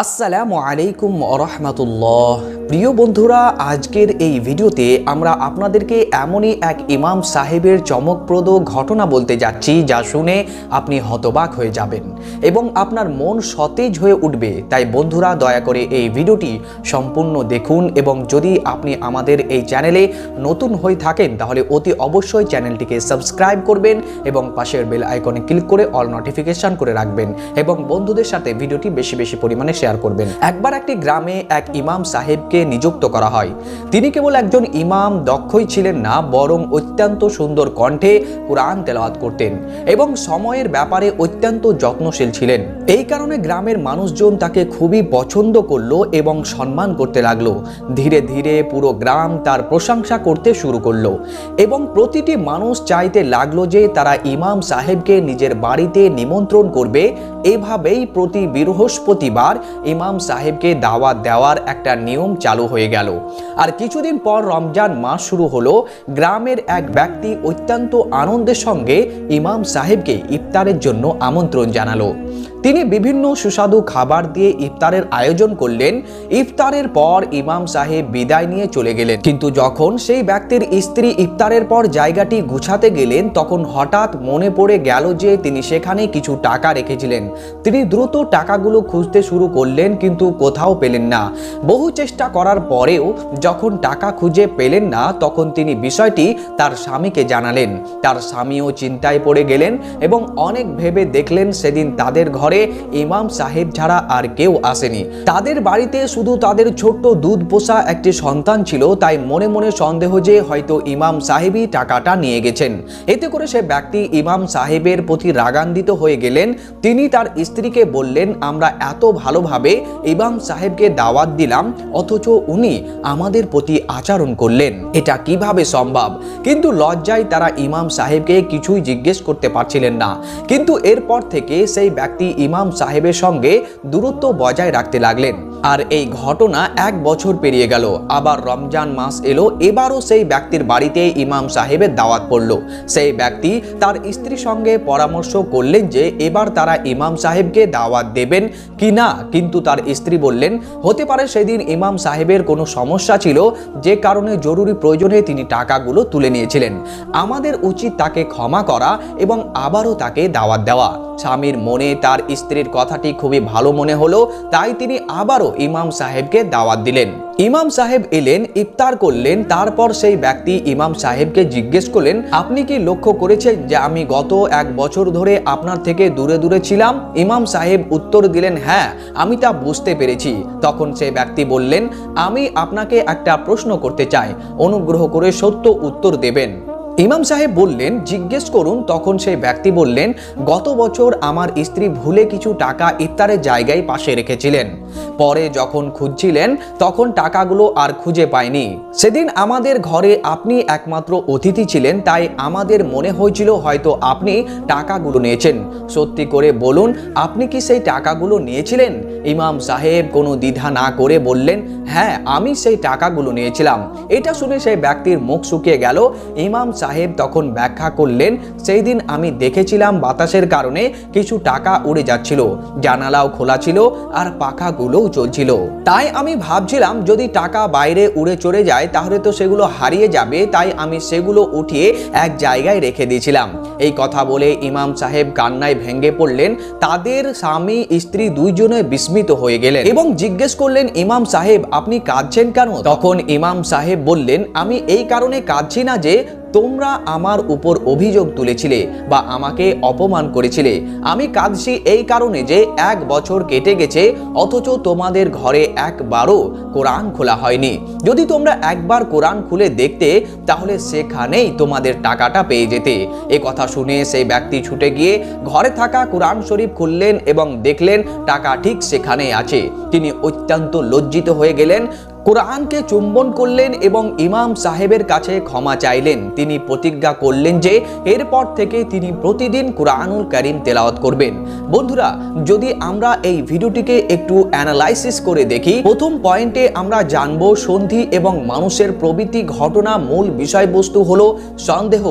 আসসালামু আলাইকুম ওয়া প্রিয় বন্ধুরা, আজকের এই ভিডিওতে আমরা আপনাদেরকে এমনই এক ইমাম সাহেবের চমকপ্রদ ঘটনা বলতে যাচ্ছি যা শুনে আপনি হতবাক হয়ে যাবেন এবং আপনার মন সতেজ হয়ে উঠবে। তাই বন্ধুরা, দয়া করে এই ভিডিওটি সম্পূর্ণ দেখুন এবং যদি আপনি আমাদের এই চ্যানেলে নতুন হয়ে থাকেন তাহলে অতি অবশ্যই চ্যানেলটিকে সাবস্ক্রাইব করবেন এবং পাশের বেল আইকনে ক্লিক করে অল নোটিফিকেশন করে রাখবেন এবং বন্ধুদের সাথে ভিডিওটি বেশি বেশি পরিমাণে শেয়ার করবেন। একবার একটি গ্রামে এক ইমাম সাহেবকে নিযুক্ত করা হয়। তিনি কেবল একজন ইমাম দক্ষই ছিলেন না, বরং অত্যন্ত সুন্দর কণ্ঠে কুরআন তেলাওয়াত করতেন এবং সময়ের ব্যাপারে অত্যন্ত যত্নশীল ছিলেন। এই কারণে গ্রামের মানুষজন তাকে খুবই পছন্দ করলো এবং সম্মান করতে লাগলো। ধীরে ধীরে পুরো গ্রাম তার প্রশংসা করতে শুরু করলো এবং প্রতিটি মানুষ চাইতে লাগলো যে তারা ইমাম সাহেবকে নিজের বাড়িতে নিমন্ত্রণ করবে। এভাবেই প্রতি বৃহস্পতিবার ইমাম সাহেবকে দাওয়াত দেওয়ার একটা নিয়ম চালু হয়ে গেল। আর কিছুদিন পর রমজান মাস শুরু হলো। গ্রামের এক ব্যক্তি অত্যন্ত আনন্দের সঙ্গে ইমাম সাহেবকে ইফতারের জন্য আমন্ত্রণ জানালো। তিনি বিভিন্ন সুস্বাদু খাবার দিয়ে ইফতারের আয়োজন করলেন। ইফতারের পর ইমাম সাহেব বিদায় নিয়ে চলে গেলেন, কিন্তু যখন সেই ব্যক্তির স্ত্রী ইফতারের পর জায়গাটি গুছাতে গেলেন তখন হঠাৎ মনে পড়ে গেল যে তিনি সেখানে কিছু টাকা রেখেছিলেন। তিনি দ্রুত টাকাগুলো খুঁজতে শুরু করলেন কিন্তু কোথাও পেলেন না। বহু চেষ্টা করার পরেও যখন টাকা খুঁজে পেলেন না তখন তিনি বিষয়টি তার স্বামীকে জানালেন। তার স্বামীও চিন্তায় পড়ে গেলেন এবং অনেক ভেবে দেখলেন সেদিন তাদের ঘরে ইমাম সাহেব ছাড়া আর কেউ আসেনি। তাদের বাড়িতে শুধু তাদের ছোট্ট দুধ পোষা একটি সন্তান ছিল। তাই মনে মনে সন্দেহ যে হয়তো ইমাম সাহেবই টাকাটা নিয়ে গেছেন। এতে করে সে ব্যক্তি ইমাম সাহেবের প্রতি রাগান্বিত হয়ে গেলেন। তিনি তার স্ত্রীকে বললেন, আমরা এত ভালোভাবে ইমাম সাহেবকে দাওয়াত দিলাম অথচ উনি আমাদের প্রতি আচরণ করলেন, এটা কিভাবে সম্ভব? কিন্তু লজ্জায় তারা ইমাম সাহেবকে কিছুই জিজ্ঞেস করতে পারছিলেন না। কিন্তু এরপর থেকে সেই ব্যক্তি ইমাম সাহেবের সঙ্গে দূরত্ব বজায় রাখতে লাগলেন। আর এই ঘটনা এক বছর পেরিয়ে গেল। আবার রমজান মাস এলো। এবারও সেই ব্যক্তির বাড়িতে ইমাম সাহেবের দাওয়াত পড়ল। সেই ব্যক্তি তার স্ত্রীর সঙ্গে পরামর্শ করলেন যে এবার তারা ইমাম সাহেবকে দাওয়াত দেবেন কি না। কিন্তু তার স্ত্রী বললেন, হতে পারে সেদিন ইমাম সাহেবের কোনো সমস্যা ছিল যে কারণে জরুরি প্রয়োজনে তিনি টাকাগুলো তুলে নিয়েছিলেন। আমাদের উচিত তাকে ক্ষমা করা এবং আবারও তাকে দাওয়াত দেওয়া। স্বামীর মনে তার স্ত্রীর কথাটি খুবই ভালো মনে হলো, তাই তিনি আবারও ইমাম সাহেবকে দাওয়াত দিলেন। ইমাম সাহেব এলেন, ইফতার করলেন। তারপর সেই ব্যক্তি ইমাম সাহেবকে জিজ্ঞেস করলেন, আপনি কি লক্ষ্য করেছেন যে আমি গত এক বছর ধরে আপনার থেকে দূরে দূরে ছিলাম? ইমাম সাহেব উত্তর দিলেন, হ্যাঁ, আমি তা বুঝতে পেরেছি। তখন সেই ব্যক্তি বললেন, আমি আপনাকে একটা প্রশ্ন করতে চাই, অনুগ্রহ করে সত্য উত্তর দেবেন। ইমাম সাহেব বললেন, জিজ্ঞেস করুন। তখন সেই ব্যক্তি বললেন, গত বছর আমার স্ত্রী ভুলে কিছু টাকা ইফতারের জায়গায় পাশে রেখেছিলেন। পরে যখন খুঁজছিলেন তখন টাকাগুলো আর খুঁজে পায়নি। সেদিন আমাদের ঘরে আপনি একমাত্র অতিথি ছিলেন, তাই আমাদের মনে হয়েছিল হয়তো আপনি টাকাগুলো নিয়েছেন। সত্যি করে বলুন, আপনি কি সেই টাকাগুলো নিয়েছিলেন? ইমাম সাহেব কোনো দ্বিধা না করে বললেন, হ্যাঁ, আমি সেই টাকাগুলো নিয়েছিলাম। এটা শুনে সেই ব্যক্তির মুখ শুকিয়ে গেল। ইমাম সাহেব তখন ব্যাখ্যা করলেন, সেই দিন আমি দেখেছিলাম বাতাসের কারণে কিছু টাকা উড়ে যাচ্ছিল, জানালাও খোলা ছিল আর পাখাগুলোও চলছিল। তাই আমি ভাবছিলাম যদি টাকা বাইরে উড়ে চলে যায় তাহলে তো সেগুলো হারিয়ে যাবে, তাই আমি সেগুলো উঠিয়ে এক জায়গায় রেখে দিয়েছিলাম। এই কথা বলে ইমাম সাহেব কান্নায় ভেঙে পড়লেন। তাদের স্বামী স্ত্রী দুইজনে বিস্মিত হয়ে গেলেন এবং জিজ্ঞেস করলেন, ইমাম সাহেব আপনি কাঁদছেন কেন? তখন ইমাম সাহেব বললেন, আমি এই কারণে কাঁদছি না যে তোমরা আমার উপর অভিযোগ তুলেছিলে বা আমাকে অপমান করেছিলে। আমি কাঁদছি এই কারণে যে এক বছর কেটে গেছে অথচ তোমাদের ঘরে একবারও কোরআন খোলা হয়নি। যদি তোমরা একবার কোরআন খুলে দেখতে তাহলে সেখানেই তোমাদের টাকাটা পেয়ে যেতে। এ কথা শুনে সেই ব্যক্তি ছুটে গিয়ে ঘরে থাকা কোরআন শরীফ খুললেন এবং দেখলেন টাকা ঠিক সেখানেই আছে। তিনি অত্যন্ত লজ্জিত হয়ে গেলেন। কোরআনকে চুম্বন করলেন এবং ইমাম সাহেবের কাছে ক্ষমা চাইলেন। তিনি প্রতিজ্ঞা করলেন যে এরপর থেকে তিনি প্রতিদিন কুরআনুল কারীম তেলাওয়াত করবেন। বন্ধুরা, যদি আমরা এই ভিডিওটিকে একটু অ্যানালাইসিস করে দেখি, প্রথম পয়েন্টে আমরা জানব সন্ধি এবং মানুষের প্রবৃত্তি ঘটনা মূল বিষয়বস্তু হলো সন্দেহ।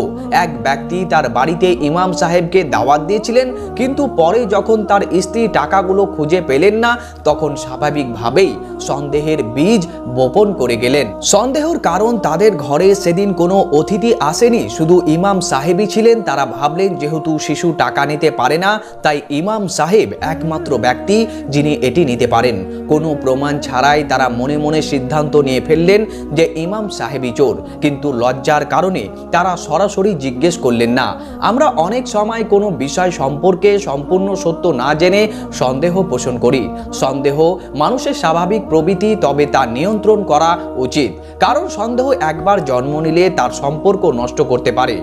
এক ব্যক্তি তার বাড়িতে ইমাম সাহেবকে দাওয়াত দিয়েছিলেন, কিন্তু পরে যখন তার স্ত্রী টাকাগুলো খুঁজে পেলেন না, তখন স্বাভাবিকভাবেই সন্দেহের বীজ বপন করে গেলেন। সন্দেহের কারণ তাদের ঘরে সেদিন কোনো অতিথি আসেনি, শুধু ইমাম সাহেবই ছিলেন। তারা ভাবলেন যেহেতু শিশু টাকা নিতে পারে না, তাই ইমাম সাহেব একমাত্র ব্যক্তি যিনি এটি নিতে পারেন। কোনো প্রমাণ ছাড়াই তারা মনে মনে সিদ্ধান্ত নিয়ে ফেললেন যে ইমাম সাহেবই চোর, কিন্তু লজ্জার কারণে তারা সরাসরি জিজ্ঞেস করলেন না। আমরা অনেক সময় কোনো বিষয় সম্পর্কে সম্পূর্ণ সত্য না জেনে সন্দেহ পোষণ করি। সন্দেহ মানুষের স্বাভাবিক প্রবৃত্তি, তবে তা নিয়ন্ত্রণ করা উচিত, কারণ সন্দেহ একবার জন্ম নিলে তার সম্পর্ক নষ্ট করতে পারে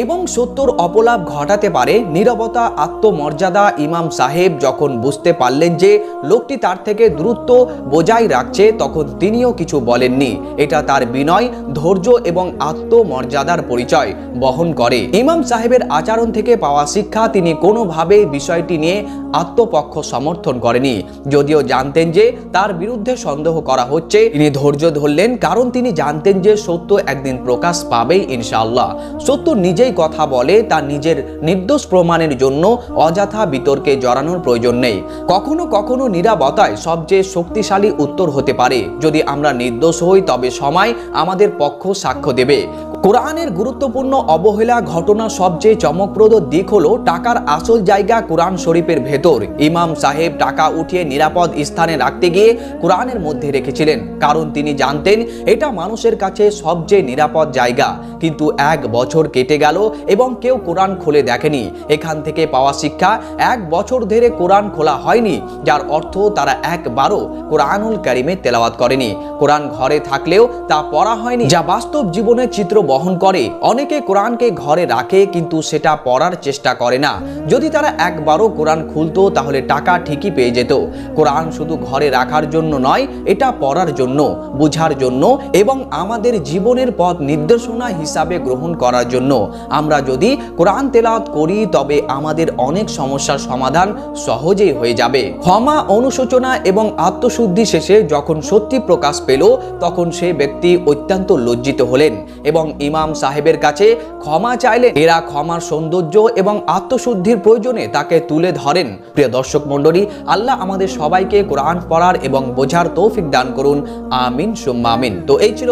এবং সত্যর অপলাপ ঘটাতে পারে। নীরবতা, আত্মমর্যাদা। ইমাম সাহেব যখন বুঝতে পারলেন যে লোকটি তার থেকে দূরত্ব বজায় রাখছে, তখন তিনিও কিছু বলেননি। এটা তার বিনয়, ধৈর্য এবং আত্মমর্যাদার পরিচয় বহন করে। ইমাম সাহেবের আচরণ থেকে পাওয়া শিক্ষা, তিনি কোনোভাবেই বিষয়টি নিয়ে আত্মপক্ষ সমর্থন করেনি। যদিও জানতেন যে তার বিরুদ্ধে সন্দেহ করা হচ্ছে, তিনি ধৈর্য ধরলেন, কারণ তিনি জানতেন যে সত্য একদিন প্রকাশ পাবেই ইনশাআল্লাহ। সত্য নিজেই কথা বলে, তার নিজের নির্দোষ প্রমাণের জন্য অযথা বিতর্কে জড়ানোর প্রয়োজন নেই। কখনো কখনো নীরবতাই সবচেয়ে শক্তিশালী উত্তর হতে পারে। যদি আমরা নির্দোষ হই, তবে সময় আমাদের পক্ষ সাক্ষ্য দেবে। কোরআনের গুরুত্বপূর্ণ অবহেলা ঘটনা সবচেয়ে চমকপ্রদ দিক হলো টাকার আসল জায়গা কোরআন শরীফের ভেতর। ইমাম সাহেব টাকা উঠিয়ে নিরাপদ স্থানে রাখতে গিয়ে কোরআনের মধ্যে রেখেছিলেন, কারণ তিনি জানতেন এটা মানুষের কাছে সবচেয়ে নিরাপদ জায়গা। কিন্তু 1 বছর কেটে গেল এবং কেউ কোরআন খুলে দেখেনি। এখান থেকে পাওয়া শিক্ষা, 1 বছর ধরে কোরআন খোলা হয়নি, যার অর্থ তারা একবারও কোরআনুল কারীমে তেলাওয়াত করেনি। কোরআন ঘরে থাকলেও তা পড়া হয়নি, যা বাস্তব জীবনের চিত্র বহন করে। অনেকে কোরআনকে ঘরে রাখে, কিন্তু সেটা পড়ার চেষ্টা করে না। যদি তারা একবারও কোরআন খুলতো, তাহলে টাকা ঠিকই পেয়ে যেত। কোরআন শুধু ঘরে রাখার জন্য নয়, এটা পড়ার জন্য, বোঝার জন্য এবং আমাদের জীবনের পথ নির্দেশনা হিসাবে গ্রহণ করার জন্য। আমরা যদি কোরআন তেলাওয়াত করি, তবে আমাদের অনেক সমস্যার সমাধান সহজেই হয়ে যাবে। ক্ষমা, অনুশোচনা এবং আত্মশুদ্ধি শেষে যখন সত্যি প্রকাশ পেল, তখন সে ব্যক্তি অত্যন্ত লজ্জিত হলেন এবং ইমাম সাহেবের কাছে ক্ষমা চাইলেন। এরা ক্ষমার সৌন্দর্য এবং আত্মশুদ্ধির প্রয়োজনে তাকে তুলে ধরেন। প্রিয় দর্শক মণ্ডলী, আল্লাহ আমাদের সবাইকে কোরআন পড়ার এবং বোঝার তৌফিক দান করুন। আমিন সুম্মা আমিন। তো এই ছিল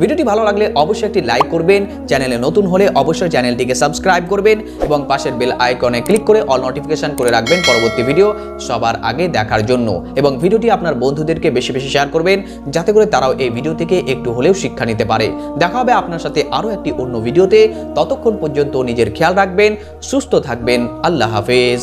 ভিডিওটি ভালো লাগলে অবশ্যই একটি লাইক করবেন, চ্যানেলে নতুন হলে অবশ্যই চ্যানেলটিকে সাবস্ক্রাইব করবেন এবং পাশের বেল আইকনে ক্লিক করে অল নোটিফিকেশন করে রাখবেন পরবর্তী ভিডিও সবার আগে দেখার জন্য। এবং ভিডিওটি আপনার বন্ধুদেরকে বেশি বেশি শেয়ার করবেন, যাতে করে তারাও এই ভিডিও থেকে একটু হলেও শিক্ষা নিতে পারে। দেখা হবে আপনার সাথে আরো একটি অন্য ভিডিওতে। ততক্ষণ পর্যন্ত নিজের খেয়াল রাখবেন, সুস্থ থাকবেন। আল্লাহ হাফেজ।